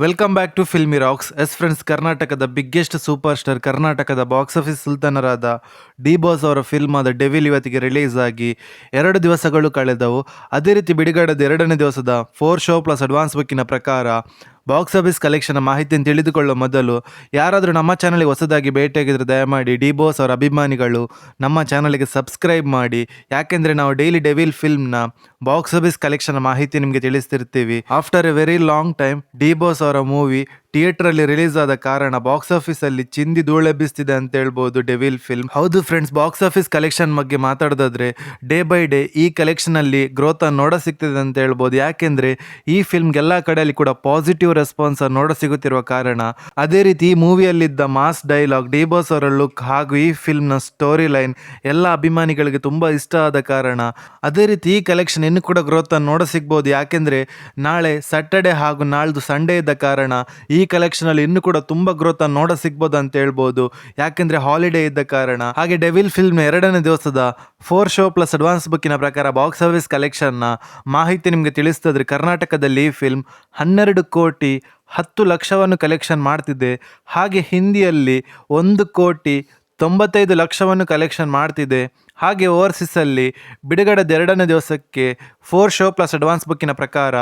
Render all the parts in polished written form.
Welcome back to Filmy Rocks. Friends, ಕರ್ನಾಟಕದ biggest super star, ಕರ್ನಾಟಕದ box office ಸುಲ್ತಾನರಾದ D boss ಅವರ film ಆದ ಡೆವಿಲ್ ಇವತ್ತಿಗೆ ರಿಲೀಸ್ ಆಗಿ 2 ದಿವಸಗಳು ಕಳೆದವು. ಅದೇ ರೀತಿ ಬಿಡುಗಡೆದ 2ನೇ ದಿವಸದ 4 ಶೋ ಪ್ಲಸ್ ಅಡ್ವಾನ್ಸ್ ಬುಕ್ಕಿನ ಪ್ರಕಾರ ಬಾಕ್ಸ್ ಆಫೀಸ್ ಕಲೆಕ್ಷನ್ ಮಾಹಿತಿಯನ್ನು ತಿಳಿದುಕೊಳ್ಳುವ ಮೊದಲು ಯಾರಾದರೂ ನಮ್ಮ ಚಾನಲ್ಗೆ ಹೊಸದಾಗಿ ಭೇಟಿಯಾಗಿದ್ದರೆ ದಯಮಾಡಿ ಡಿ ಬಾಸ್ ಅವರ ಅಭಿಮಾನಿಗಳು ನಮ್ಮ ಚಾನಲ್ಗೆ ಸಬ್ಸ್ಕ್ರೈಬ್ ಮಾಡಿ. ಯಾಕೆಂದರೆ ನಾವು ಡೈಲಿ ಡೆವಿಲ್ ಫಿಲ್ಮ್ನ ಬಾಕ್ಸ್ ಆಫೀಸ್ ಕಲೆಕ್ಷನ್ ಮಾಹಿತಿ ನಿಮಗೆ ತಿಳಿಸ್ತಿರ್ತೀವಿ. After a very long time D boss ಅವರ ಮೂವಿ ಥಿಯೇಟರಲ್ಲಿ ರಿಲೀಸ್ ಆದ ಕಾರಣ ಬಾಕ್ಸ್ ಆಫೀಸಲ್ಲಿ ಚಿಂದಿ ಧೂಳೆಬ್ಬಿಸ್ತಿದೆ ಅಂತ ಹೇಳ್ಬೋದು ಡೆವಿಲ್ ಫಿಲ್ಮ್. ಹೌದು ಫ್ರೆಂಡ್ಸ್, ಬಾಕ್ಸ್ ಆಫೀಸ್ ಕಲೆಕ್ಷನ್ ಬಗ್ಗೆ ಮಾತಾಡೋದಾದ್ರೆ ಡೇ ಬೈ ಡೇ ಈ ಕಲೆಕ್ಷನಲ್ಲಿ ಗ್ರೋತ್ ನೋಡ ಸಿಗ್ತಿದೆ ಅಂತ ಹೇಳ್ಬೋದು. ಯಾಕೆಂದ್ರೆ ಈ ಫಿಲ್ಮ್ಗೆ ಎಲ್ಲ ಕಡೆಯಲ್ಲಿ ಕೂಡ ಪಾಸಿಟಿವ್ ರೆಸ್ಪಾನ್ಸ್ ನೋಡ ಸಿಗುತ್ತಿರುವ ಕಾರಣ. ಅದೇ ರೀತಿ ಈ ಮೂವಿಯಲ್ಲಿದ್ದ ಮಾಸ್ ಡೈಲಾಗ್, ಡಿ ಬಾಸ್ ಅವರ ಲುಕ್ ಹಾಗೂ ಈ ಫಿಲ್ಮ್ನ ಸ್ಟೋರಿ ಲೈನ್ ಎಲ್ಲ ಅಭಿಮಾನಿಗಳಿಗೆ ತುಂಬಾ ಇಷ್ಟ ಆದ ಕಾರಣ ಅದೇ ರೀತಿ ಈ ಕಲೆಕ್ಷನ್ ಇನ್ನು ಕೂಡ ಗ್ರೋತ್ ನೋಡ ಸಿಗ್ಬೋದು. ಯಾಕೆಂದ್ರೆ ನಾಳೆ ಸ್ಯಾಟರ್ಡೆ ಹಾಗೂ ನಾಳ್ದು ಸಂಡೇ ಇದ್ದ ಕಾರಣ ಈ ಕಲೆಕ್ಷನ್ ಅಲ್ಲಿ ಇನ್ನು ಕೂಡ ತುಂಬಾ ಗ್ರೋತ್ ನೋಡ ಸಿಗ್ಬೋದು ಅಂತ ಹೇಳ್ಬೋದು. ಯಾಕೆಂದ್ರೆ ಹಾಲಿಡೇ ಇದ್ದ ಕಾರಣ. ಹಾಗೆ ಡೆವಿಲ್ ಫಿಲ್ಮ್ 2ನೇ ದಿವಸದ 4 ಶೋ ಪ್ಲಸ್ ಅಡ್ವಾನ್ಸ್ ಬುಕ್ಕಿನ ಪ್ರಕಾರ ಬಾಕ್ಸ್ ಆಫೀಸ್ ಕಲೆಕ್ಷನ್ ನ ಮಾಹಿತಿ ನಿಮ್ಗೆ ತಿಳಿಸ್ತದ್ರೆ ಕರ್ನಾಟಕದಲ್ಲಿ ಈ ಫಿಲ್ಮ್ 12 ಕೋಟಿ 10 ಲಕ್ಷವನ್ನು ಕಲೆಕ್ಷನ್ ಮಾಡ್ತಿದೆ. ಹಾಗೆ ಹಿಂದಿಯಲ್ಲಿ 1 ಕೋಟಿ 95 ಲಕ್ಷವನ್ನು ಕಲೆಕ್ಷನ್ ಮಾಡ್ತಿದೆ. ಹಾಗೆ ಓವರ್ಸೀಸಲ್ಲಿ ಬಿಡುಗಡೆದ 2ನೇ ದಿವಸಕ್ಕೆ 4 ಶೋ ಪ್ಲಸ್ ಅಡ್ವಾನ್ಸ್ ಬುಕ್ಕಿನ ಪ್ರಕಾರ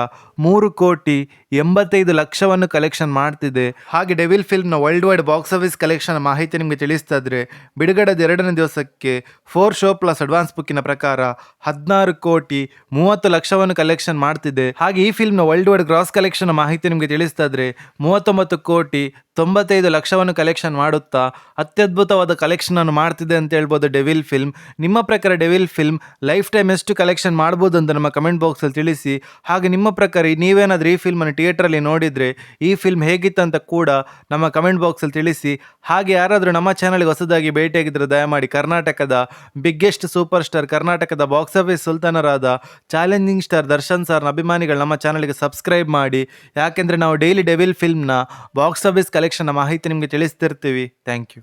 3 ಕೋಟಿ 85 ಲಕ್ಷವನ್ನು ಕಲೆಕ್ಷನ್ ಮಾಡ್ತಿದೆ. ಹಾಗೆ ಡೆವಿಲ್ ಫಿಲ್ಮ್ನ worldwide box office collection ಮಾಹಿತಿ ನಿಮಗೆ ತಿಳಿಸ್ತಾದ್ರೆ ಬಿಡುಗಡೆದ 2ನೇ ದಿವಸಕ್ಕೆ 4 ಶೋ ಪ್ಲಸ್ ಅಡ್ವಾನ್ಸ್ ಬುಕ್ಕಿನ ಪ್ರಕಾರ 16 ಕೋಟಿ 30 ಲಕ್ಷವನ್ನು ಕಲೆಕ್ಷನ್ ಮಾಡ್ತಿದೆ. ಹಾಗೆ ಈ ಫಿಲ್ಮ್ನ ವರ್ಲ್ಡ್ ವೈಡ್ ಗ್ರಾಸ್ ಕಲೆಕ್ಷನ್ ಮಾಹಿತಿ ನಿಮಗೆ ತಿಳಿಸ್ತಾದ್ರೆ 39 ಕೋಟಿ 95 ಲಕ್ಷವನ್ನು ಕಲೆಕ್ಷನ್ ಮಾಡುತ್ತಾ ಅತ್ಯದ್ಭುತವಾದ ಕಲೆಕ್ಷನ್ ಅನ್ನು ಮಾಡ್ತಿದೆ ಅಂತ ಹೇಳ್ಬೋದು ಡೆವಿಲ್ ಫಿಲ್ಮ್. ನಿಮ್ಮ ಪ್ರಕಾರ ಡೆವಿಲ್ ಫಿಲ್ಮ್ ಲೈಫ್ ಟೈಮ್ ಎಷ್ಟು ಕಲೆಕ್ಷನ್ ಮಾಡ್ಬೋದು ಅಂತ ನಮ್ಮ ಕಮೆಂಟ್ ಬಾಕ್ಸಲ್ಲಿ ತಿಳಿಸಿ. ಹಾಗೆ ನಿಮ್ಮ ಪ್ರಕಾರ ನೀವೇನಾದರೂ ಈ ಫಿಲ್ಮನ್ನು ಥಿಯೇಟ್ರಲ್ಲಿ ನೋಡಿದರೆ ಈ ಫಿಲ್ಮ್ ಹೇಗಿತ್ತಂತ ಕೂಡ ನಮ್ಮ ಕಮೆಂಟ್ ಬಾಕ್ಸಲ್ಲಿ ತಿಳಿಸಿ. ಹಾಗೆ ಯಾರಾದರೂ ನಮ್ಮ ಚಾನಲ್ಗೆ ಹೊಸದಾಗಿ ಭೇಟಿಯಾಗಿದ್ದರೆ ದಯಮಾಡಿ ಕರ್ನಾಟಕದ ಬಿಗ್ಗೆಸ್ಟ್ ಸೂಪರ್ ಸ್ಟಾರ್, ಕರ್ನಾಟಕದ ಬಾಕ್ಸ್ ಆಫೀಸ್ ಸುಲ್ತಾನರಾದ ಚಾಲೆಂಜಿಂಗ್ ಸ್ಟಾರ್ ದರ್ಶನ್ ಸರ್ನ ಅಭಿಮಾನಿಗಳು ನಮ್ಮ ಚಾನಲ್ಗೆ ಸಬ್ಸ್ಕ್ರೈಬ್ ಮಾಡಿ. ಯಾಕೆಂದರೆ ನಾವು ಡೈಲಿ ಡೆವಿಲ್ ಫಿಲ್ಮ್ನ ಬಾಕ್ಸ್ ಆಫೀಸ್ ಕಲೆಕ್ಷನ್ ಮಾಹಿತಿ ನಿಮಗೆ ತಿಳಿಸ್ತಿರ್ತೀವಿ. Thank you.